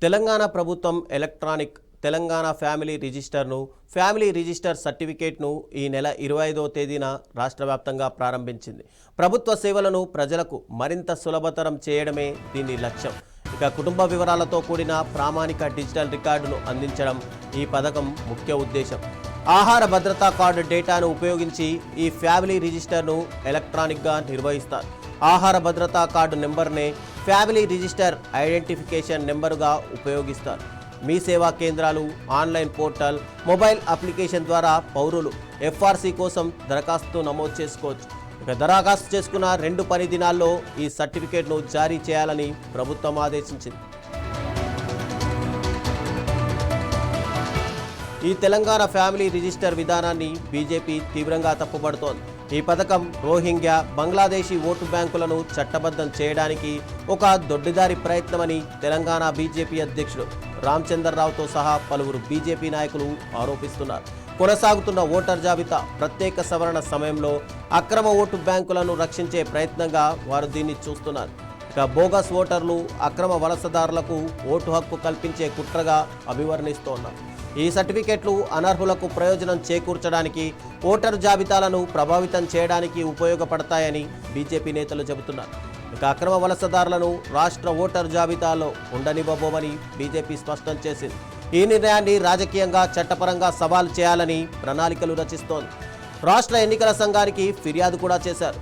తెలంగాణ ప్రభుత్వం electronic Telangana family register సర్టిఫికేట్ను ఈ నెల 25వ తేదీన రాష్ట్ర వ్యాప్తంగా ప్రారంభించింది. ప్రభుత్వ సేవలను ప్రజలకు మరింత సులభతరం చేయడమే దీని లక్ష్యం. ఇక కుటుంబ వివరాలతో కూడిన ప్రామాణిక డిజిటల్ రికార్డును అందించడం ఈ పథకం ముఖ్య ఉద్దేశం. ఆహార భద్రతా కార్డు డేటాను ఉపయోగించి ఈ ఫ్యామిలీ రిజిస్టర్ను ఎలక్ట్రానిక్గా నిర్వహిస్తారు. ఆహార భద్రతా కార్డు నెంబర్నే ఫ్యామిలీ రిజిస్టర్ ఐడెంటిఫికేషన్ నెంబరుగా ఉపయోగిస్తారు. మీ సేవా కేంద్రాలు, ఆన్లైన్ పోర్టల్, మొబైల్ అప్లికేషన్ ద్వారా పౌరులు ఎఫ్ఆర్సి కోసం దరఖాస్తు నమోదు చేసుకోవచ్చు. ఇక దరఖాస్తు చేసుకున్న 2 పని దినాల్లో ఈ సర్టిఫికేట్ను జారీ చేయాలని ప్రభుత్వం ఆదేశించింది. ఈ తెలంగాణ ఫ్యామిలీ రిజిస్టర్ విధానాన్ని బీజేపీ తీవ్రంగా తప్పుపడుతోంది. ఈ పథకం రోహింగ్యా, బంగ్లాదేశీ ఓటు బ్యాంకులను చట్టబద్ధం చేయడానికి ఒక దొడ్డిదారి ప్రయత్నమని తెలంగాణ బీజేపీ అధ్యక్షుడు రామచంద్రరావుతో సహా పలువురు బీజేపీ నాయకులు ఆరోపిస్తున్నారు. కొనసాగుతున్న ఓటర్ జాబితా ప్రత్యేక సవరణ సమయంలో అక్రమ ఓటు బ్యాంకులను రక్షించే ప్రయత్నంగా వారు దీన్ని చూస్తున్నారు. ఇక బోగస్ ఓటర్లు, అక్రమ వలసదారులకు ఓటు హక్కు కల్పించే కుట్రగా అభివర్ణిస్తోన్నారు. ఈ సర్టిఫికెట్లు అనర్హులకు ప్రయోజనం చేకూర్చడానికి, ఓటరు జాబితాలను ప్రభావితం చేయడానికి ఉపయోగపడతాయని బీజేపీ నేతలు చెబుతున్నారు. ఇక అక్రమ వలసదారులను రాష్ట్ర ఓటరు జాబితాలో ఉండనివ్వబోమని బీజేపీ స్పష్టం చేసింది. ఈ నిర్ణయాన్ని రాజకీయంగా, చట్టపరంగా సవాల్ చేయాలని ప్రణాళికలు రచిస్తోంది. రాష్ట్ర ఎన్నికల సంఘానికి ఫిర్యాదు కూడా చేశారు.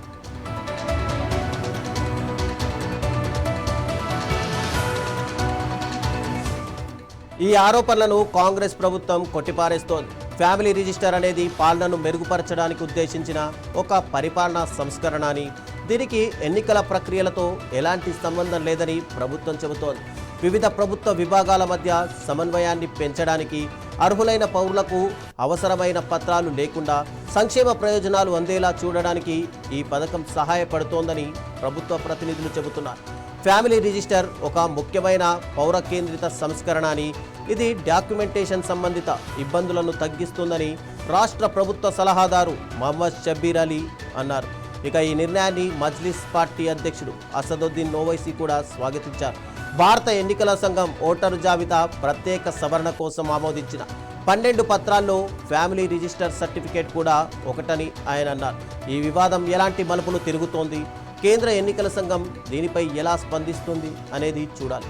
ఈ ఆరోపణలను కాంగ్రెస్ ప్రభుత్వం కొట్టిపారేస్తోంది. ఫ్యామిలీ రిజిస్టర్ అనేది పాలనను మెరుగుపరచడానికి ఉద్దేశించిన ఒక పరిపాలనా సంస్కరణ అని, దీనికి ఎన్నికల ప్రక్రియలతో ఎలాంటి సంబంధం లేదని ప్రభుత్వం చెబుతోంది. వివిధ ప్రభుత్వ విభాగాల మధ్య సమన్వయాన్ని పెంచడానికి, అర్హులైన పౌరులకు అవసరమైన పత్రాలు లేకుండా సంక్షేమ ప్రయోజనాలు అందేలా చూడడానికి ఈ పథకం సహాయపడుతోందని ప్రభుత్వ ప్రతినిధులు చెబుతున్నారు. ఫ్యామిలీ రిజిస్టర్ ఒక ముఖ్యమైన పౌర కేంద్రిత సంస్కరణ అని, ఇది డాక్యుమెంటేషన్ సంబంధిత ఇబ్బందులను తగ్గిస్తుందని రాష్ట్ర ప్రభుత్వ సలహాదారు మహమ్మద్ షబ్బీర్ అలీ అన్నారు. ఇక ఈ నిర్ణయాన్ని మజ్లిస్ పార్టీ అధ్యక్షుడు అసదుద్దీన్ ఓవైసీ కూడా స్వాగతించారు. భారత ఎన్నికల సంఘం ఓటరు జాబితా ప్రత్యేక సవరణ కోసం ఆమోదించిన 12 పత్రాల్లో ఫ్యామిలీ రిజిస్టర్ సర్టిఫికేట్ కూడా ఒకటని ఆయన అన్నారు. ఈ వివాదం ఎలాంటి మలుపులు తిరుగుతోంది, కేంద్ర ఎన్నికల సంఘం దీనిపై ఎలా స్పందిస్తుంది అనేది చూడాలి.